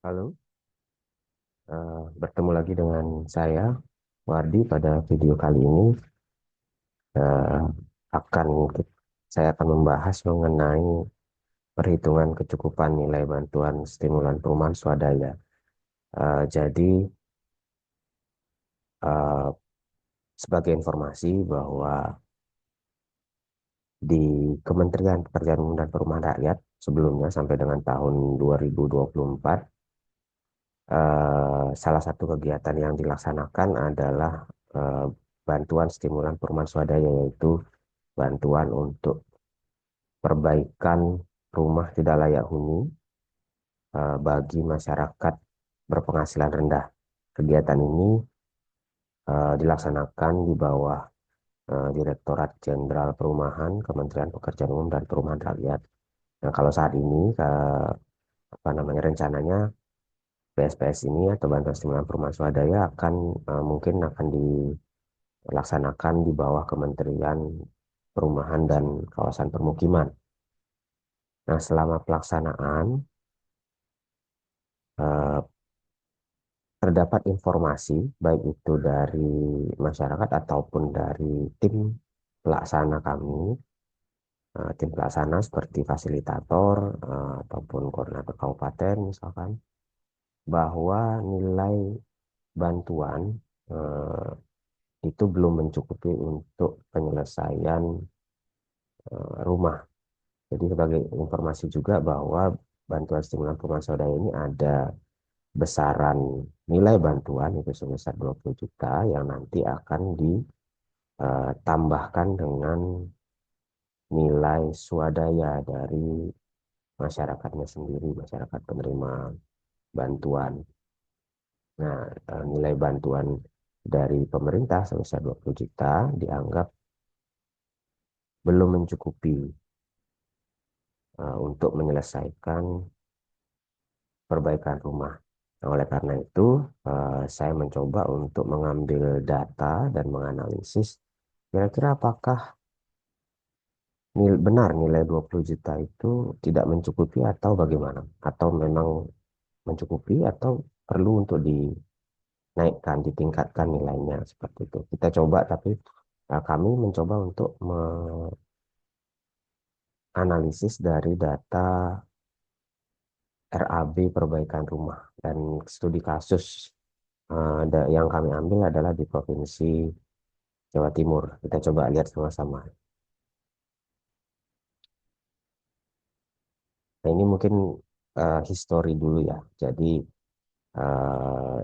Halo, bertemu lagi dengan saya, Wardi. Pada video kali ini eh, akan saya akan membahas mengenai perhitungan kecukupan nilai bantuan stimulan perumahan swadaya. Jadi, eh, sebagai informasi bahwa di Kementerian Pekerjaan Umum dan Perumahan Rakyat sebelumnya sampai dengan tahun 2024, salah satu kegiatan yang dilaksanakan adalah eh, bantuan stimulan perumahan swadaya, yaitu bantuan untuk perbaikan rumah tidak layak huni bagi masyarakat berpenghasilan rendah. Kegiatan ini dilaksanakan di bawah Direktorat Jenderal Perumahan, Kementerian Pekerjaan Umum dan Perumahan Rakyat. Nah, kalau saat ini apa namanya rencananya BSPS ini atau bantuan stimulan perumahan swadaya mungkin akan dilaksanakan di bawah Kementerian Perumahan dan Kawasan Permukiman. Nah, selama pelaksanaan eh, terdapat informasi baik itu dari masyarakat ataupun dari tim pelaksana kami, tim pelaksana seperti fasilitator ataupun koordinator kabupaten misalkan, bahwa nilai bantuan eh, itu belum mencukupi untuk penyelesaian rumah. Jadi sebagai informasi juga bahwa bantuan stimulan perumahan swadaya ini ada besaran nilai bantuan itu sebesar 20 juta yang nanti akan ditambahkan dengan nilai swadaya dari masyarakatnya sendiri, masyarakat penerima bantuan. Nah, nilai bantuan dari pemerintah sebesar 20 juta dianggap belum mencukupi untuk menyelesaikan perbaikan rumah. Nah, oleh karena itu, saya mencoba untuk mengambil data dan menganalisis kira-kira apakah benar nilai 20 juta itu tidak mencukupi atau bagaimana? Atau memang mencukupi atau perlu untuk dinaikkan, ditingkatkan nilainya seperti itu. Kita coba, tapi kami mencoba untuk menganalisis dari data RAB perbaikan rumah dan studi kasus yang kami ambil adalah di Provinsi Jawa Timur. Kita coba lihat sama-sama. Nah, ini mungkin histori dulu ya. Jadi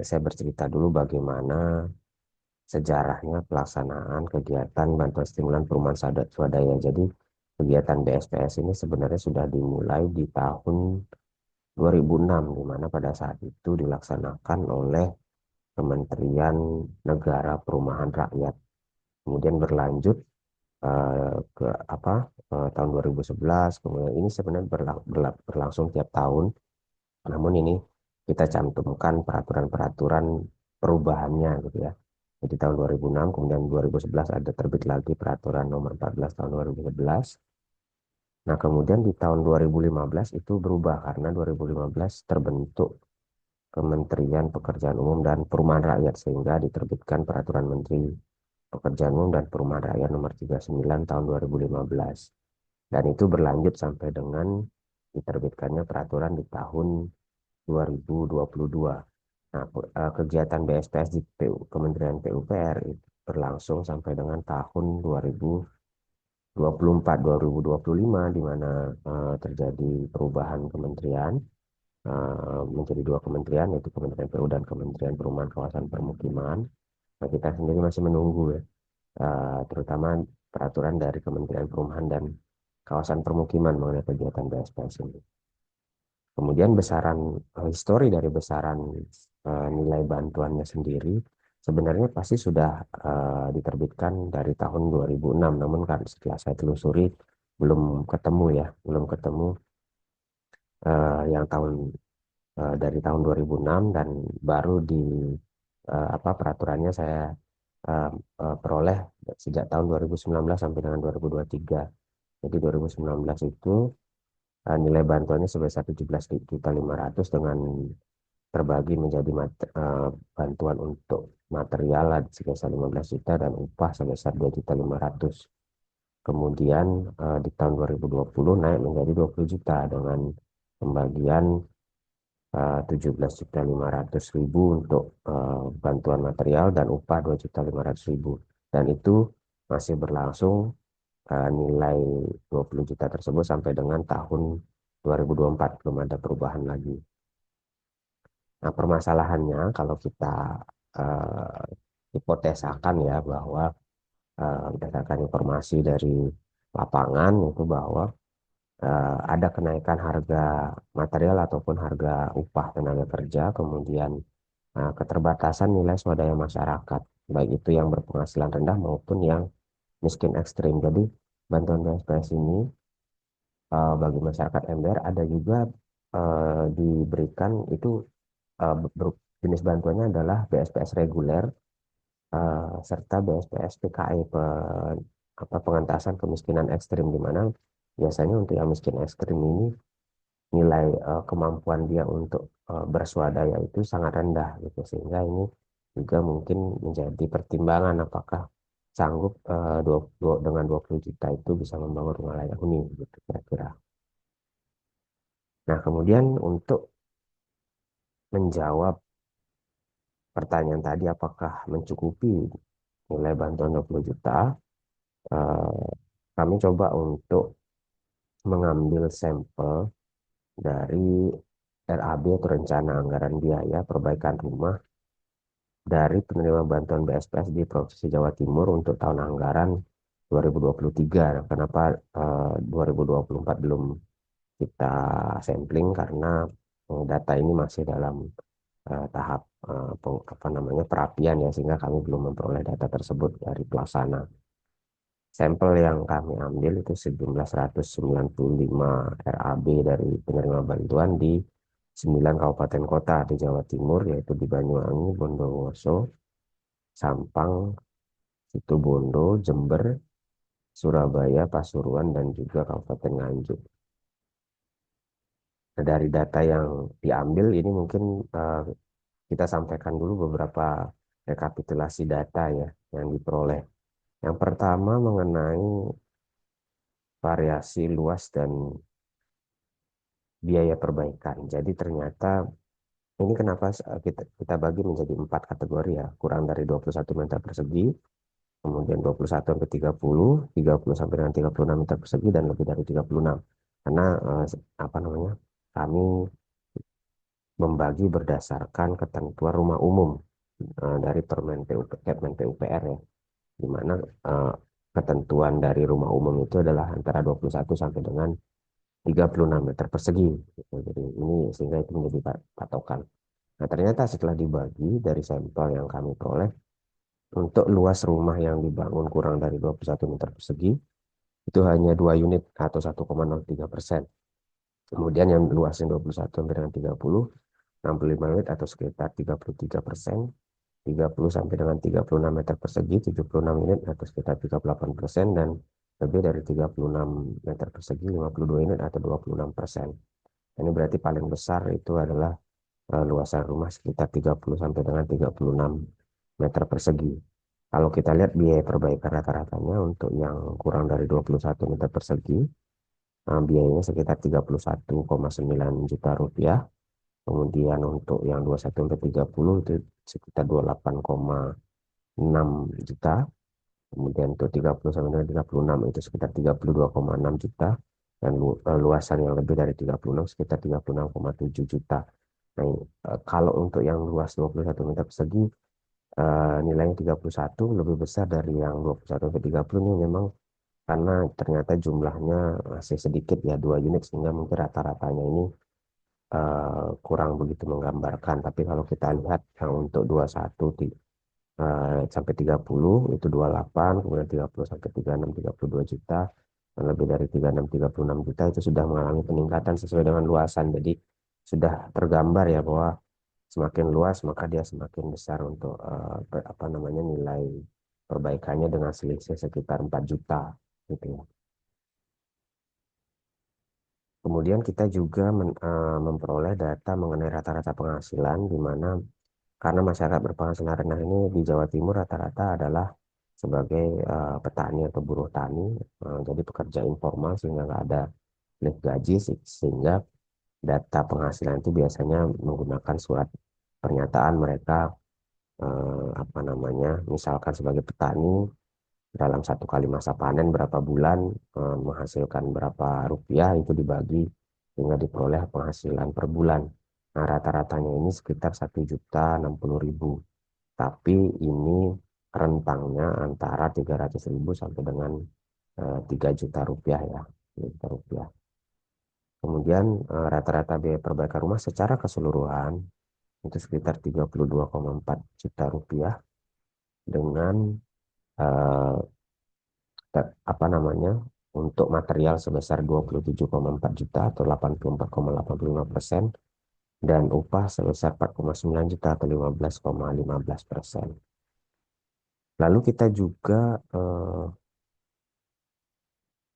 saya bercerita dulu bagaimana sejarahnya pelaksanaan kegiatan bantuan stimulan perumahan swadaya. Jadi kegiatan BSPS ini sebenarnya sudah dimulai di tahun 2006, di mana pada saat itu dilaksanakan oleh Kementerian Negara Perumahan Rakyat. Kemudian berlanjut ke tahun 2011. Kemudian ini sebenarnya berlangsung tiap tahun. Namun ini kita cantumkan peraturan-peraturan perubahannya gitu ya. Jadi tahun 2006, kemudian 2011 ada terbit lagi peraturan nomor 14 tahun 2011. Nah, kemudian di tahun 2015 itu berubah karena 2015 terbentuk Kementerian Pekerjaan Umum dan Perumahan Rakyat sehingga diterbitkan peraturan Menteri Pekerjaan Umum dan Perumahan Rakyat nomor 39 tahun 2015. Dan itu berlanjut sampai dengan diterbitkannya peraturan di tahun 2022. Nah, kegiatan BSPS di Kementerian PUPR itu berlangsung sampai dengan tahun 2024-2025, di mana terjadi perubahan kementerian menjadi dua kementerian, yaitu Kementerian PU dan Kementerian Perumahan Kawasan Permukiman. Nah, kita sendiri masih menunggu ya, terutama peraturan dari Kementerian Perumahan dan Kawasan Permukiman mengenai kegiatan BSPS ini. Kemudian histori dari besaran nilai bantuannya sendiri sebenarnya pasti sudah diterbitkan dari tahun 2006, namun kan setelah saya telusuri belum ketemu ya, belum ketemu yang dari tahun 2006, dan baru di peraturannya saya eh, peroleh sejak tahun 2019 sampai dengan 2023. Jadi 2019 itu nilai bantuannya sebesar 17.500.000 dengan terbagi menjadi bantuan untuk material sebesar 15 juta dan upah sebesar 2.500.000. Kemudian di tahun 2020 naik menjadi 20 juta dengan pembagian 17.500.000 untuk bantuan material dan upah 2.500.000. Dan itu masih berlangsung nilai 20 juta tersebut sampai dengan tahun 2024, belum ada perubahan lagi. Nah, permasalahannya kalau kita uh, hipotesakan ya bahwa berdasarkan informasi dari lapangan itu bahwa ada kenaikan harga material ataupun harga upah tenaga kerja, kemudian keterbatasan nilai swadaya masyarakat, baik itu yang berpenghasilan rendah maupun yang miskin ekstrim. Jadi bantuan BSPS ini bagi masyarakat ember ada juga diberikan itu jenis bantuannya adalah BSPS reguler serta BSPS PKE pengentasan kemiskinan ekstrim, di mana biasanya untuk yang miskin ekstrim ini nilai kemampuan dia untuk berswadaya itu sangat rendah gitu, sehingga ini juga mungkin menjadi pertimbangan apakah sanggup dengan 20 juta itu bisa membangun rumah layak huni gitu kira-kira. Nah, kemudian untuk menjawab pertanyaan tadi apakah mencukupi nilai bantuan 20 juta, eh, kami coba untuk mengambil sampel dari RAB atau Rencana Anggaran Biaya Perbaikan Rumah dari penerima bantuan BSPS di Provinsi Jawa Timur untuk tahun anggaran 2023. Nah, kenapa 2024 belum kita sampling? Karena data ini masih dalam tahap perapian ya, sehingga kami belum memperoleh data tersebut dari pelaksana. Sampel yang kami ambil itu sejumlah 195 RAB dari penerima bantuan di 9 kabupaten kota di Jawa Timur, yaitu di Banyuwangi, Bondowoso, Sampang, Situbondo, Jember, Surabaya, Pasuruan, dan juga Kabupaten Nganjuk. Nah, dari data yang diambil ini mungkin kita sampaikan dulu beberapa rekapitulasi data ya yang diperoleh. Yang pertama mengenai variasi luas dan biaya perbaikan. Jadi ternyata ini kenapa kita bagi menjadi 4 kategori ya, kurang dari 21 meter persegi, kemudian 21 sampai 30 sampai dengan 36 meter persegi, dan lebih dari 36. Karena apa namanya, kami membagi berdasarkan ketentuan rumah umum dari Permen Kepmen PUPR ya, di mana eh, ketentuan dari rumah umum itu adalah antara 21 sampai dengan 36 meter persegi. Gitu. Jadi ini sehingga itu menjadi patokan. Nah, ternyata setelah dibagi dari sampel yang kami peroleh, untuk luas rumah yang dibangun kurang dari 21 meter persegi, itu hanya 2 unit atau 1,03%. Kemudian yang luasnya 21 sampai dengan 30, 65 unit atau sekitar 33%. 30 sampai dengan 36 meter persegi, 76 unit atau sekitar 38%. Dan lebih dari 36 meter persegi, 52 unit atau 26%. Ini berarti paling besar itu adalah luasan rumah sekitar 30 sampai dengan 36 meter persegi. Kalau kita lihat biaya perbaikan rata-ratanya untuk yang kurang dari 21 meter persegi, biayanya sekitar 31,9 juta rupiah. Kemudian untuk yang 21 sampai 30 itu sekitar 28,6 juta. Kemudian untuk 30 sampai dengan 36 itu sekitar 32,6 juta. Dan luasan yang lebih dari 36 sekitar 36,7 juta. Nah, kalau untuk yang luas 21 meter persegi, nilainya 31 lebih besar dari yang 21 sampai 30 ini memang karena ternyata jumlahnya masih sedikit ya, 2 unit, sehingga mungkin rata-ratanya ini kurang begitu menggambarkan. Tapi kalau kita lihat yang untuk 21 sampai 30 itu 28, kemudian 30 sampai 36 32 juta, dan lebih dari 36 36 juta itu sudah mengalami peningkatan sesuai dengan luasan. Jadi sudah tergambar ya bahwa semakin luas maka dia semakin besar untuk apa namanya nilai perbaikannya dengan selisih sekitar 4 juta gitu ya. Kemudian kita juga memperoleh data mengenai rata-rata penghasilan, di mana karena masyarakat berpenghasilan rendah ini di Jawa Timur rata-rata adalah sebagai petani atau buruh tani, jadi pekerja informal sehingga nggak ada lift gaji, sehingga data penghasilan itu biasanya menggunakan surat pernyataan mereka, apa namanya, misalkan sebagai petani dalam satu kali masa panen berapa bulan menghasilkan berapa rupiah, itu dibagi sehingga diperoleh penghasilan per bulan. Nah, rata-ratanya ini sekitar 1.060.000. Tapi ini rentangnya antara 300.000 sampai dengan 3 juta rupiah ya. 3 juta rupiah. Kemudian rata-rata biaya perbaikan rumah secara keseluruhan itu sekitar 32,4 juta rupiah dengan eh, apa namanya, untuk material sebesar 27,4 juta atau 84,85%, dan upah sebesar 4,9 juta atau 15,15%. Lalu kita juga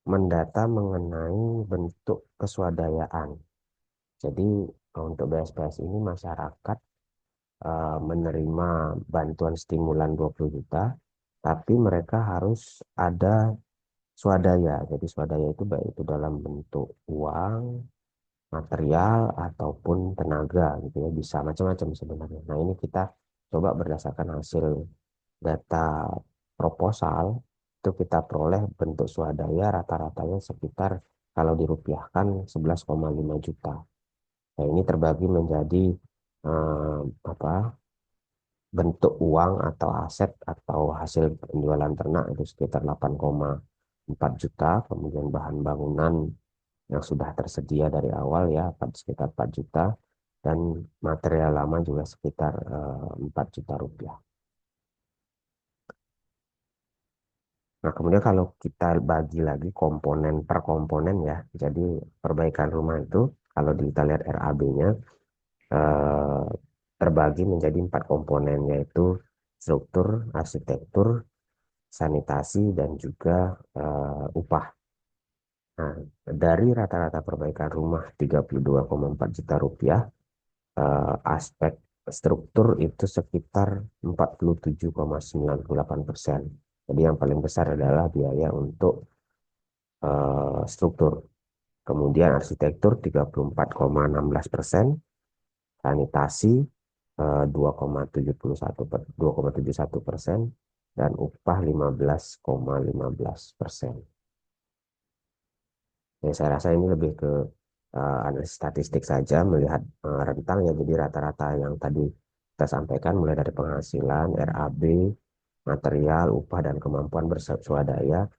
mendata mengenai bentuk keswadayaan. Jadi untuk BSPS ini masyarakat menerima bantuan stimulan 20 juta, tapi mereka harus ada swadaya. Jadi swadaya itu baik itu dalam bentuk uang, material, ataupun tenaga gitu ya, bisa macam-macam sebenarnya. Nah, ini kita coba berdasarkan hasil data proposal, itu kita peroleh bentuk swadaya rata-ratanya sekitar, kalau dirupiahkan, 11,5 juta. Nah, ini terbagi menjadi eh, apa, bentuk uang atau aset atau hasil penjualan ternak itu sekitar 8,4 juta, kemudian bahan bangunan yang sudah tersedia dari awal ya sekitar 4 juta, dan material lama juga sekitar 4 juta rupiah. Nah, kemudian kalau kita bagi lagi komponen per komponen ya, jadi perbaikan rumah itu kalau kita lihat RAB-nya eh, terbagi menjadi 4 komponen, yaitu struktur, arsitektur, sanitasi, dan juga upah. Nah, dari rata-rata perbaikan rumah 32,4 juta rupiah, aspek struktur itu sekitar 47,98%. Jadi yang paling besar adalah biaya untuk struktur. Kemudian arsitektur 34,16%, sanitasi 2,71%, dan upah 15,15%. Ya, saya rasa ini lebih ke analisis statistik saja, melihat rentangnya. Jadi rata-rata yang tadi kita sampaikan mulai dari penghasilan, RAB, material, upah, dan kemampuan berswadaya,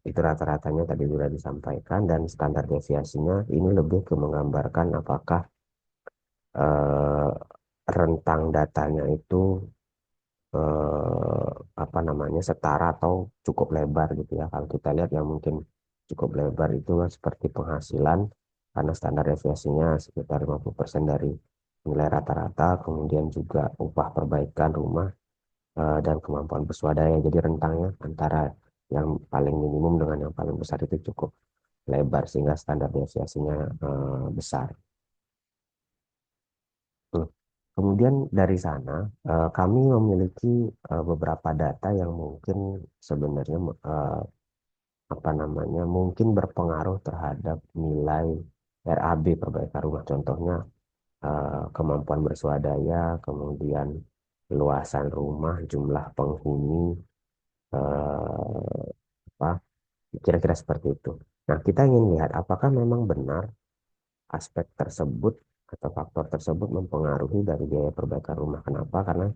itu rata-ratanya tadi sudah disampaikan, dan standar deviasinya ini lebih ke menggambarkan apakah eh, rentang datanya itu apa namanya, setara atau cukup lebar gitu ya. Kalau kita lihat yang mungkin cukup lebar itu kan seperti penghasilan, karena standar deviasinya sekitar 50% dari nilai rata-rata, kemudian juga upah perbaikan rumah, dan kemampuan berswadaya. Jadi rentangnya antara yang paling minimum dengan yang paling besar itu cukup lebar sehingga standar deviasinya besar. Hmm. Kemudian dari sana kami memiliki beberapa data yang mungkin sebenarnya apa namanya, mungkin berpengaruh terhadap nilai RAB perbaikan rumah. Contohnya kemampuan berswadaya, kemudian luasan rumah, jumlah penghuni, eh, apa kira-kira seperti itu. Nah, kita ingin lihat apakah memang benar aspek tersebut atau faktor tersebut mempengaruhi dari biaya perbaikan rumah. Kenapa? Karena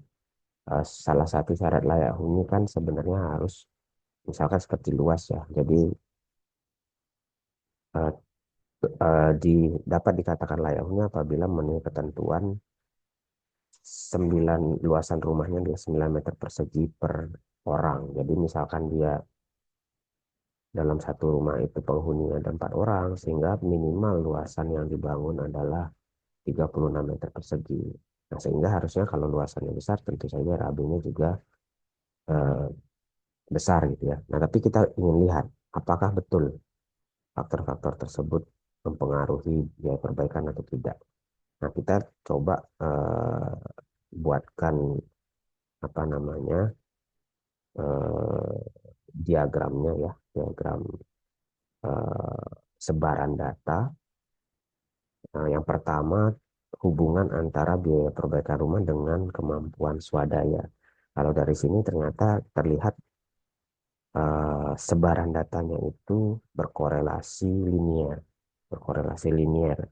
salah satu syarat layak huni kan sebenarnya harus misalkan seperti luas ya. Jadi eh, dapat dikatakan layak huni apabila memenuhi ketentuan 9, luasan rumahnya adalah 9 meter persegi per orang. Jadi misalkan dia dalam satu rumah itu penghuninya ada 4 orang, sehingga minimal luasan yang dibangun adalah 36 meter persegi. Nah, sehingga harusnya kalau luasannya besar, tentu saja RAB-nya juga eh, besar gitu ya. Nah, tapi kita ingin lihat apakah betul faktor-faktor tersebut mempengaruhi biaya perbaikan atau tidak. Nah, kita coba buatkan apa namanya eh, diagramnya ya, diagram eh, sebaran data. Nah, yang pertama, hubungan antara biaya perbaikan rumah dengan kemampuan swadaya. Kalau dari sini ternyata terlihat sebaran datanya itu berkorelasi linier, berkorelasi linier.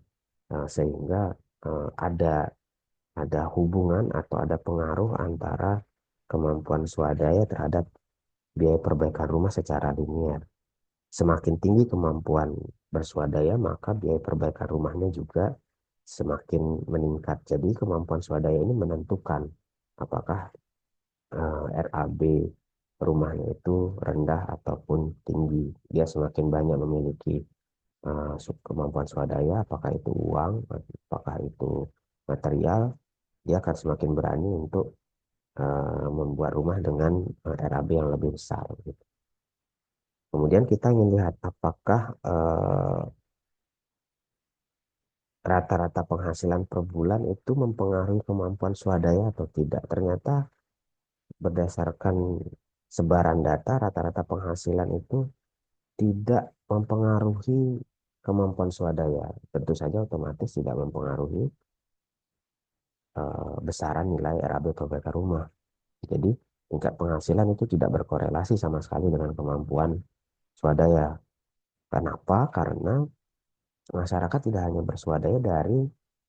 Nah, sehingga ada hubungan atau ada pengaruh antara kemampuan swadaya terhadap biaya perbaikan rumah secara linier. Semakin tinggi kemampuan berswadaya, maka biaya perbaikan rumahnya juga semakin meningkat. Jadi kemampuan swadaya ini menentukan apakah RAB rumahnya itu rendah ataupun tinggi. Dia semakin banyak memiliki kemampuan swadaya, apakah itu uang, apakah itu material, dia akan semakin berani untuk membuat rumah dengan RAB yang lebih besar, gitu. Kemudian kita ingin lihat apakah rata-rata penghasilan per bulan itu mempengaruhi kemampuan swadaya atau tidak. Ternyata berdasarkan sebaran data, rata-rata penghasilan itu tidak mempengaruhi kemampuan swadaya. Tentu saja otomatis tidak mempengaruhi besaran nilai RAB perbaikan rumah. Jadi tingkat penghasilan itu tidak berkorelasi sama sekali dengan kemampuan swadaya. Kenapa? Karena masyarakat tidak hanya berswadaya dari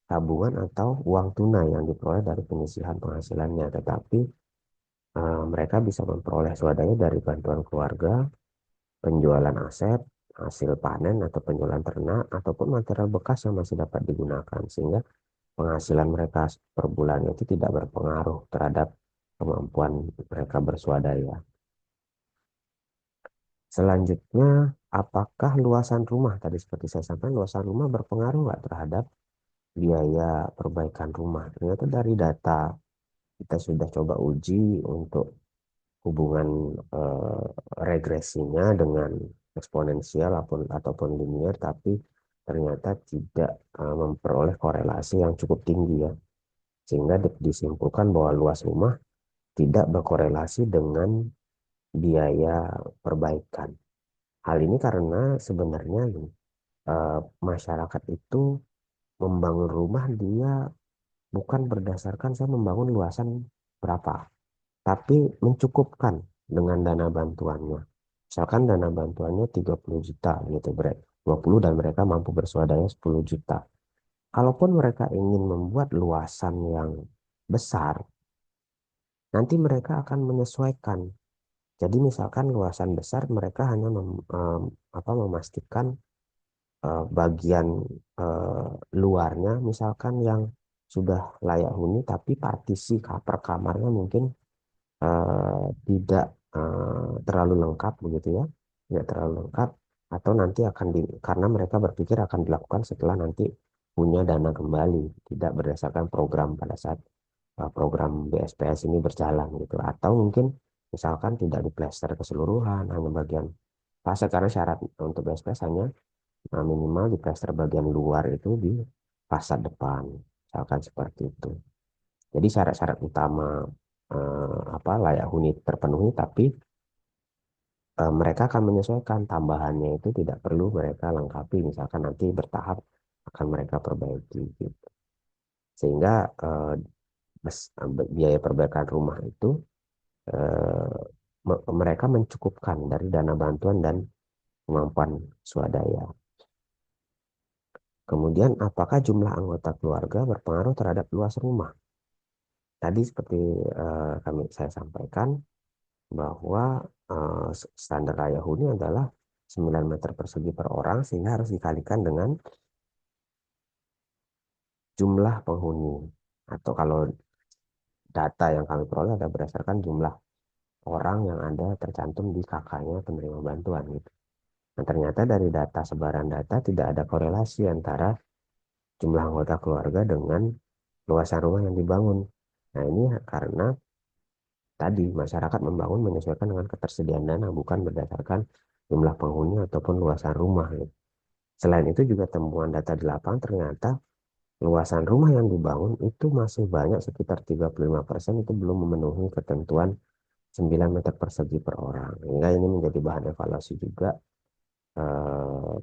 tabungan atau uang tunai yang diperoleh dari penyisihan penghasilannya, tetapi mereka bisa memperoleh swadaya dari bantuan keluarga, penjualan aset, hasil panen atau penjualan ternak, ataupun material bekas yang masih dapat digunakan, sehingga penghasilan mereka per bulannya itu tidak berpengaruh terhadap kemampuan mereka berswadaya. Selanjutnya, apakah luasan rumah, tadi seperti saya sampaikan, luasan rumah berpengaruh nggak terhadap biaya perbaikan rumah? Ternyata dari data kita sudah coba uji untuk hubungan eh, regresinya dengan eksponensial ataupun linear, tapi ternyata tidak memperoleh korelasi yang cukup tinggi ya, sehingga disimpulkan bahwa luas rumah tidak berkorelasi dengan biaya perbaikan. Hal ini karena sebenarnya masyarakat itu membangun rumah dia bukan berdasarkan saya membangun luasan berapa, tapi mencukupkan dengan dana bantuannya. Misalkan dana bantuannya 30 juta gitu, 20 dan mereka mampu berswadaya 10 juta. Kalaupun mereka ingin membuat luasan yang besar, nanti mereka akan menyesuaikan. Jadi misalkan luasan besar mereka hanya memastikan bagian eh, luarnya misalkan yang sudah layak huni, tapi partisi per kamarnya mungkin tidak terlalu lengkap begitu ya, tidak terlalu lengkap, atau nanti akan karena mereka berpikir akan dilakukan setelah nanti punya dana kembali, tidak berdasarkan program pada saat program BSPS ini berjalan gitu, atau mungkin misalkan tidak diplester keseluruhan, hanya bagian fase, karena syarat untuk BSPS hanya minimal diplester bagian luar itu di fasad depan, misalkan seperti itu. Jadi syarat-syarat utama layak huni terpenuhi, tapi mereka akan menyesuaikan tambahannya itu tidak perlu mereka lengkapi, misalkan nanti bertahap akan mereka perbaiki gitu. Sehingga biaya perbaikan rumah itu eh, mereka mencukupkan dari dana bantuan dan kemampuan swadaya. Kemudian apakah jumlah anggota keluarga berpengaruh terhadap luas rumah? Tadi seperti saya sampaikan bahwa standar layak huni adalah 9 meter persegi per orang, sehingga harus dikalikan dengan jumlah penghuni. Atau kalau data yang kami peroleh ada berdasarkan jumlah orang yang ada tercantum di KK-nya penerima bantuan gitu. Nah, ternyata dari data sebaran data tidak ada korelasi antara jumlah anggota keluarga dengan luasan rumah yang dibangun. Nah, ini karena tadi masyarakat membangun menyesuaikan dengan ketersediaan dana, bukan berdasarkan jumlah penghuni ataupun luasan rumah gitu. Selain itu juga temuan data di lapangan ternyata luasan rumah yang dibangun itu masih banyak sekitar 35% itu belum memenuhi ketentuan 9 meter persegi per orang. Hingga ini menjadi bahan evaluasi juga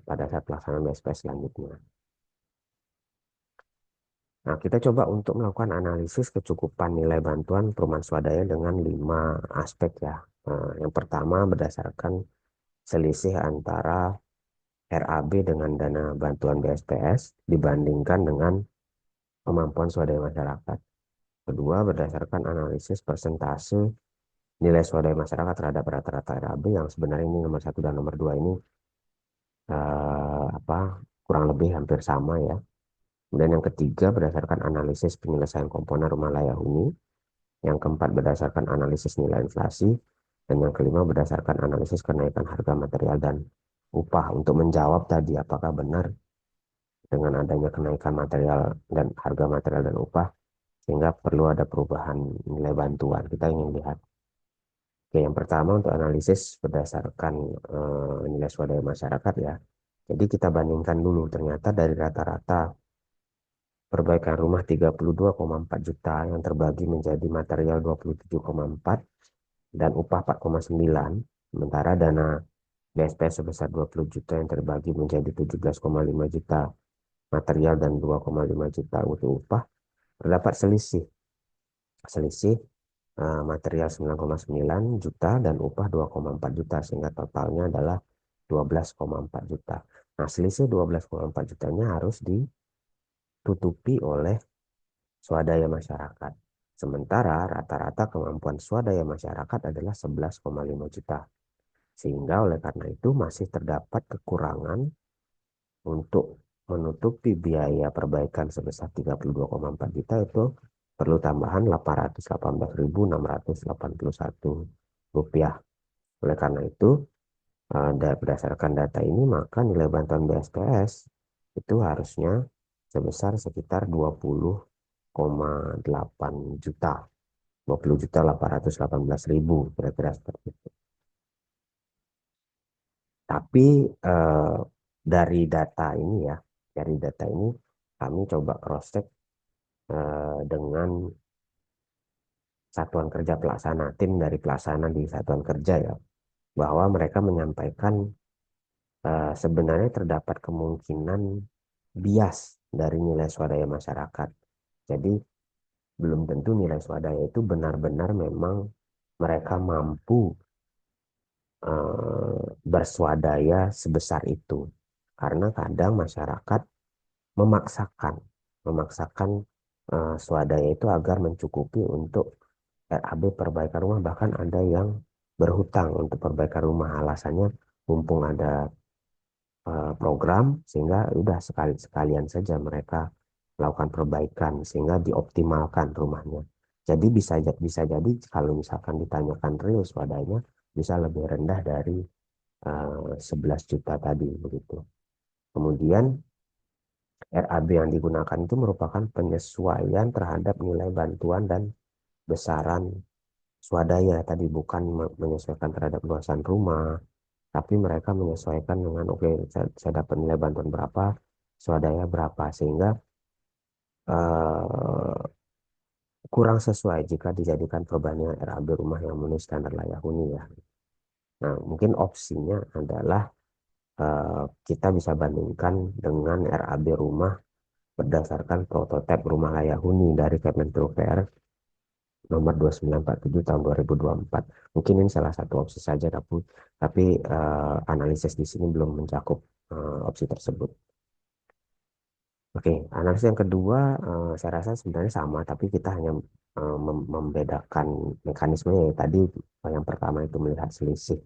pada saat pelaksanaan BSP selanjutnya. Nah, kita coba untuk melakukan analisis kecukupan nilai bantuan perumahan swadaya dengan 5 aspek ya. Yang pertama berdasarkan selisih antara RAB dengan dana bantuan BSPS dibandingkan dengan kemampuan swadaya masyarakat. Kedua, berdasarkan analisis persentase nilai swadaya masyarakat terhadap rata-rata RAB yang sebenarnya ini nomor satu dan nomor dua ini apa kurang lebih hampir sama ya. Kemudian yang ketiga berdasarkan analisis penyelesaian komponen rumah layak huni. Yang keempat berdasarkan analisis nilai inflasi. Dan yang kelima berdasarkan analisis kenaikan harga material dan upah untuk menjawab tadi apakah benar dengan adanya kenaikan material dan harga material dan upah sehingga perlu ada perubahan nilai bantuan. Kita ingin lihat. Oke, yang pertama untuk analisis berdasarkan nilai swadaya masyarakat ya. Jadi kita bandingkan dulu ternyata dari rata-rata perbaikan rumah 32,4 juta yang terbagi menjadi material 27,4 dan upah 4,9, sementara dana BSP sebesar 20 juta yang terbagi menjadi 17,5 juta material dan 2,5 juta untuk upah, terdapat selisih. Selisih material 9,9 juta dan upah 2,4 juta sehingga totalnya adalah 12,4 juta. Nah, selisih 12,4 jutanya harus ditutupi oleh swadaya masyarakat. Sementara rata-rata kemampuan swadaya masyarakat adalah 11,5 juta. Sehingga oleh karena itu masih terdapat kekurangan untuk menutupi biaya perbaikan sebesar 32,4 juta itu perlu tambahan 818.681 rupiah. Oleh karena itu, berdasarkan data ini maka nilai bantuan BSPS itu harusnya sebesar sekitar 20,8 juta. 20.818.000 kira-kira seperti itu. Tapi eh, dari data ini kami coba cross-check dengan satuan kerja pelaksana, tim dari pelaksana di satuan kerja ya, bahwa mereka menyampaikan sebenarnya terdapat kemungkinan bias dari nilai swadaya masyarakat. Jadi belum tentu nilai swadaya itu benar-benar memang mereka mampu berswadaya sebesar itu. Karena kadang masyarakat memaksakan, memaksakan swadaya itu agar mencukupi untuk RAB perbaikan rumah. Bahkan ada yang berhutang untuk perbaikan rumah. Alasannya mumpung ada program sehingga udah sekalian saja mereka melakukan perbaikan sehingga dioptimalkan rumahnya. Jadi bisa jadi kalau misalkan ditanyakan real swadanya bisa lebih rendah dari 11 juta tadi begitu. Kemudian RAB yang digunakan itu merupakan penyesuaian terhadap nilai bantuan dan besaran swadaya tadi bukan menyesuaikan terhadap luasan rumah, tapi mereka menyesuaikan dengan oke saya dapat nilai bantuan berapa, swadaya berapa sehingga eh, kurang sesuai jika dijadikan perbandingan RAB rumah yang memenuhi standar layak huni ya. Nah, mungkin opsinya adalah kita bisa bandingkan dengan RAB rumah berdasarkan prototipe rumah layak huni dari Kementerian PUPR nomor 2947 tahun 2024. Mungkin ini salah satu opsi saja, tapi analisis di sini belum mencakup opsi tersebut. Oke, analisis yang kedua saya rasa sebenarnya sama, tapi kita hanya membedakan mekanismenya. Ya. Tadi yang pertama itu melihat selisih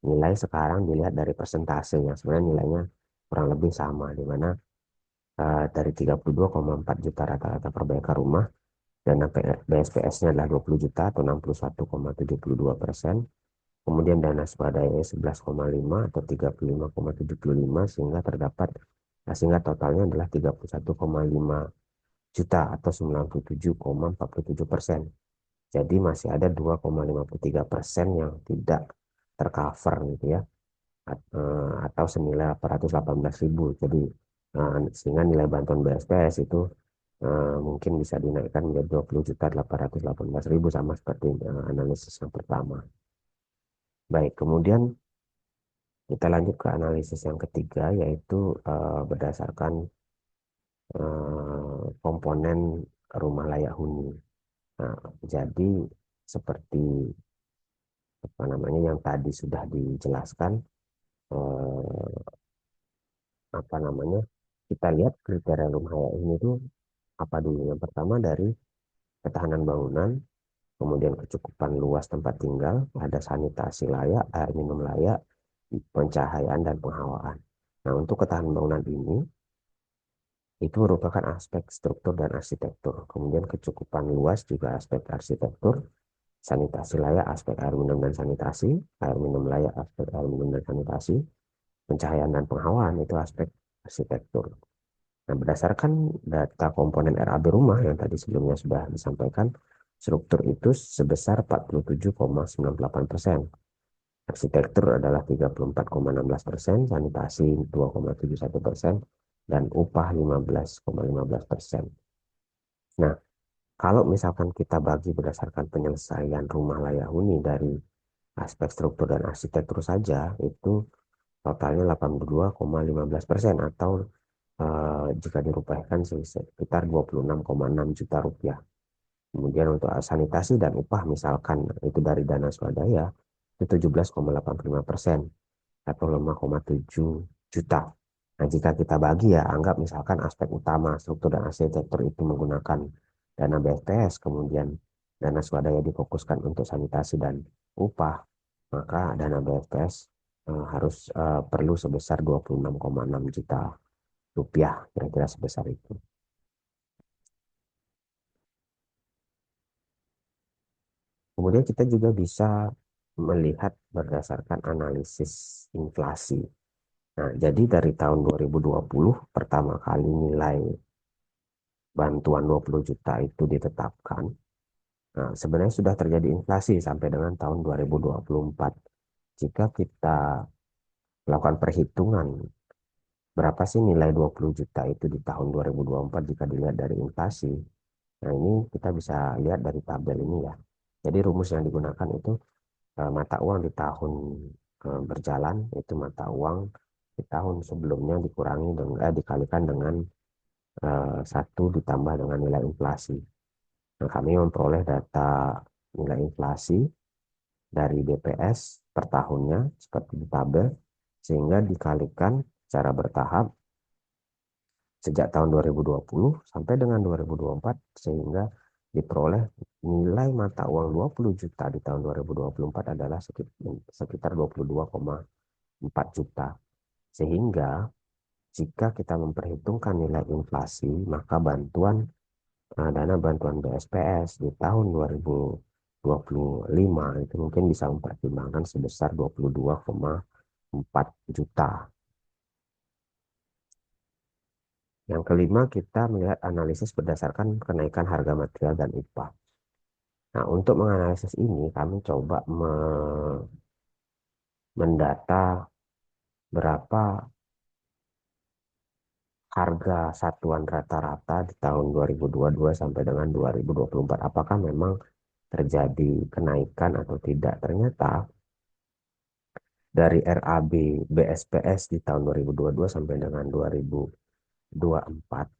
nilai, sekarang dilihat dari persentase yang sebenarnya nilainya kurang lebih sama, di mana dari 32,4 juta rata-rata perbaikan rumah, dana BSPS-nya adalah 20 juta atau 61,72%. Kemudian dana swadaya 11,5 atau 35,75 sehingga totalnya adalah 31,5 juta atau 97,47%. Jadi masih ada 2,53% yang tidak tercover gitu ya atau senilai 818.000. Jadi sehingga nilai bantuan BSPS itu mungkin bisa dinaikkan menjadi 20.818.000 sama seperti analisis yang pertama. Baik, kemudian kita lanjut ke analisis yang ketiga, yaitu berdasarkan komponen rumah layak huni. Nah, jadi seperti apa namanya yang tadi sudah dijelaskan, eh, apa namanya, kita lihat kriteria rumah layak huni itu apa dulu. Yang pertama dari ketahanan bangunan, kemudian kecukupan luas tempat tinggal, ada sanitasi layak, air minum layak, pencahayaan dan penghawaan. Nah, untuk ketahanan bangunan ini itu merupakan aspek struktur dan arsitektur. Kemudian kecukupan luas juga aspek arsitektur, sanitasi layak aspek air minum dan sanitasi, air minum layak aspek air minum dan sanitasi, pencahayaan dan penghawaan itu aspek arsitektur. Nah, berdasarkan data komponen RAB rumah yang tadi sebelumnya sudah disampaikan, struktur itu sebesar 47,98%. Arsitektur adalah 34,16%, sanitasi 2,71%, dan upah 15,15%. Nah, kalau misalkan kita bagi berdasarkan penyelesaian rumah layak huni dari aspek struktur dan arsitektur saja, itu totalnya 82,15%, atau jika dirupiahkan sekitar 26,6 juta rupiah. Kemudian untuk sanitasi dan upah misalkan itu dari dana swadaya itu 17,85% atau 5,7 juta. Nah, jika kita bagi ya, anggap misalkan aspek utama struktur dan arsitektur itu menggunakan dana BPS, kemudian dana swadaya difokuskan untuk sanitasi dan upah, maka dana BPS harus perlu sebesar 26,6 juta rupiah, kira-kira sebesar itu. Kemudian kita juga bisa melihat berdasarkan analisis inflasi. Nah, jadi dari tahun 2020 pertama kali nilai bantuan 20 juta itu ditetapkan. Nah, sebenarnya sudah terjadi inflasi sampai dengan tahun 2024. Jika kita melakukan perhitungan berapa sih nilai 20 juta itu di tahun 2024 jika dilihat dari inflasi. Nah, ini kita bisa lihat dari tabel ini ya. Jadi rumus yang digunakan itu mata uang di tahun berjalan itu mata uang di tahun sebelumnya dikalikan dengan 1 ditambah dengan nilai inflasi. Nah, kami memperoleh data nilai inflasi dari BPS per tahunnya seperti di tabel, sehingga dikalikan secara bertahap sejak tahun 2020 sampai dengan 2024, sehingga diperoleh nilai mata uang 20 juta di tahun 2024 adalah sekitar 22,4 juta. Sehingga jika kita memperhitungkan nilai inflasi, maka dana bantuan BSPS di tahun 2025 itu mungkin bisa mempertimbangkan sebesar 22,4 juta. Yang kelima, kita melihat analisis berdasarkan kenaikan harga material dan upah. Nah, untuk menganalisis ini, kami coba mendata berapa harga satuan rata-rata di tahun 2022 sampai dengan 2024. Apakah memang terjadi kenaikan atau tidak? Ternyata dari RAB BSPS di tahun 2022 sampai dengan 2024,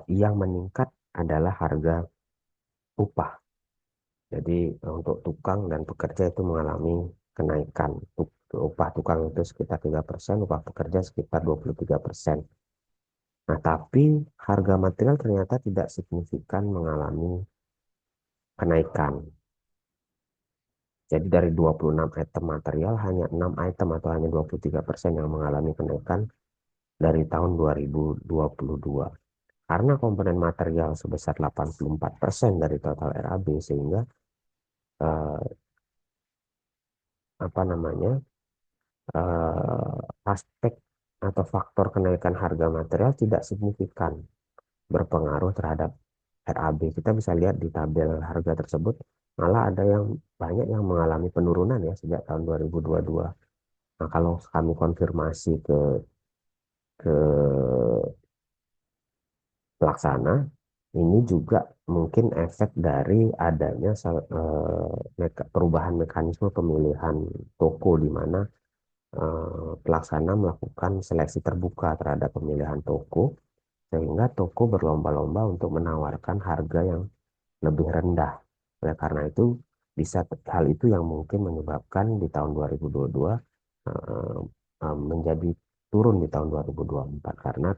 yang meningkat adalah harga upah. Jadi untuk tukang dan pekerja itu mengalami kenaikan. Upah tukang itu sekitar 3%, upah pekerja sekitar 23%. Nah, tapi harga material ternyata tidak signifikan mengalami kenaikan. Jadi dari 26 item material, hanya 6 item atau hanya 23% yang mengalami kenaikan dari tahun 2022. Karena komponen material sebesar 84% dari total RAB, sehingga eh, apa namanya aspek atau faktor kenaikan harga material tidak signifikan berpengaruh terhadap RAB. Kita bisa lihat di tabel harga tersebut, malah ada yang banyak yang mengalami penurunan ya sejak tahun 2022. Nah, kalau kami konfirmasi ke pelaksana, ini juga mungkin efek dari adanya perubahan mekanisme pemilihan toko di mana pelaksana melakukan seleksi terbuka terhadap pemilihan toko, sehingga toko berlomba-lomba untuk menawarkan harga yang lebih rendah. Oleh karena itu, bisa hal itu yang mungkin menyebabkan di tahun 2022 eh, menjadi turun di tahun 2024 karena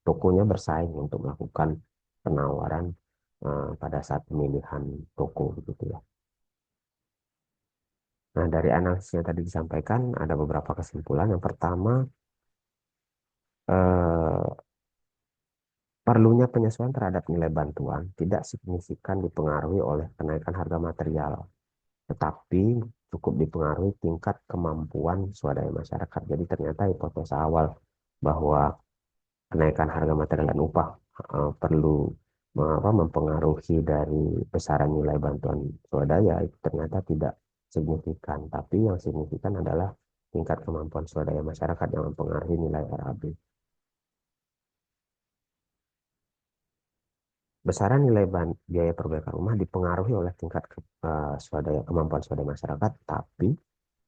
tokonya bersaing untuk melakukan penawaran pada saat pemilihan toko gitu ya. Nah, dari analisis yang tadi disampaikan ada beberapa kesimpulan. Yang pertama, eh, perlunya penyesuaian terhadap nilai bantuan tidak signifikan dipengaruhi oleh kenaikan harga material, tetapi cukup dipengaruhi tingkat kemampuan swadaya masyarakat. Jadi ternyata hipotesa awal bahwa kenaikan harga material dan upah perlu mempengaruhi dari besaran nilai bantuan swadaya itu ternyata tidak signifikan, tapi yang signifikan adalah tingkat kemampuan swadaya masyarakat yang mempengaruhi nilai RAB. Besaran nilai biaya perbaikan rumah dipengaruhi oleh tingkat kemampuan swadaya masyarakat, tapi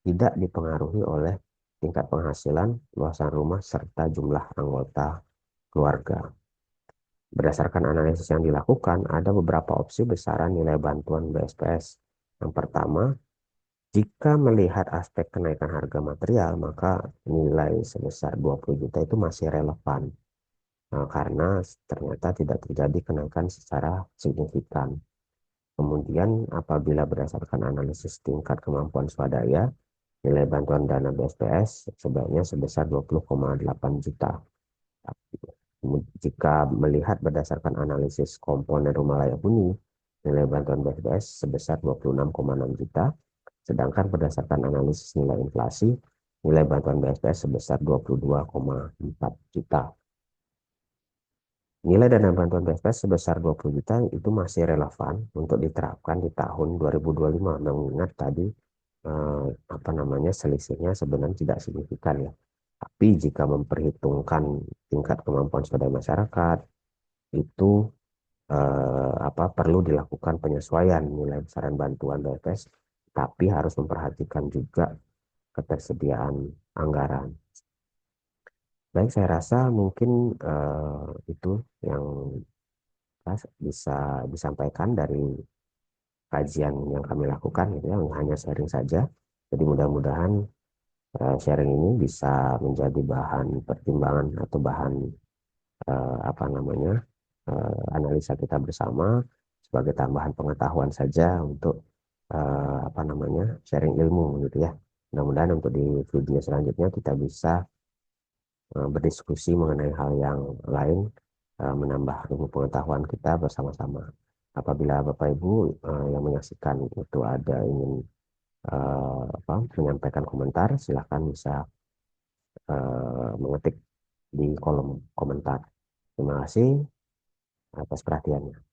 tidak dipengaruhi oleh tingkat penghasilan, luasan rumah, serta jumlah anggota keluarga. Berdasarkan analisis yang dilakukan, ada beberapa opsi besaran nilai bantuan BSPS. Yang pertama, jika melihat aspek kenaikan harga material, maka nilai sebesar 20 juta itu masih relevan. Nah, karena ternyata tidak terjadi kenaikan secara signifikan. Kemudian, apabila berdasarkan analisis tingkat kemampuan swadaya, nilai bantuan dana BSPS sebaiknya sebesar 20,8 juta. Jika melihat berdasarkan analisis komponen rumah layak huni, nilai bantuan BSPS sebesar 26,6 juta, sedangkan berdasarkan analisis nilai inflasi, nilai bantuan BSPS sebesar 22,4 juta. Nilai dana bantuan BSPS sebesar 20 juta itu masih relevan untuk diterapkan di tahun 2025, mengingat tadi eh, apa namanya selisihnya sebenarnya tidak signifikan ya. Tapi jika memperhitungkan tingkat kemampuan swadaya masyarakat, itu perlu dilakukan penyesuaian nilai besaran bantuan BPS, tapi harus memperhatikan juga ketersediaan anggaran. Baik, saya rasa mungkin itu yang bisa disampaikan dari kajian yang kami lakukan, gitu ya, hanya sharing saja. Jadi mudah-mudahan sharing ini bisa menjadi bahan pertimbangan atau bahan apa namanya analisa kita bersama sebagai tambahan pengetahuan saja untuk apa namanya sharing ilmu gitu ya. Mudah-mudahan untuk di video selanjutnya kita bisa berdiskusi mengenai hal yang lain, menambah ilmu pengetahuan kita bersama-sama. Apabila Bapak Ibu yang menyaksikan itu ada ingin menyampaikan komentar, silakan bisa mengetik di kolom komentar. Terima kasih atas perhatiannya.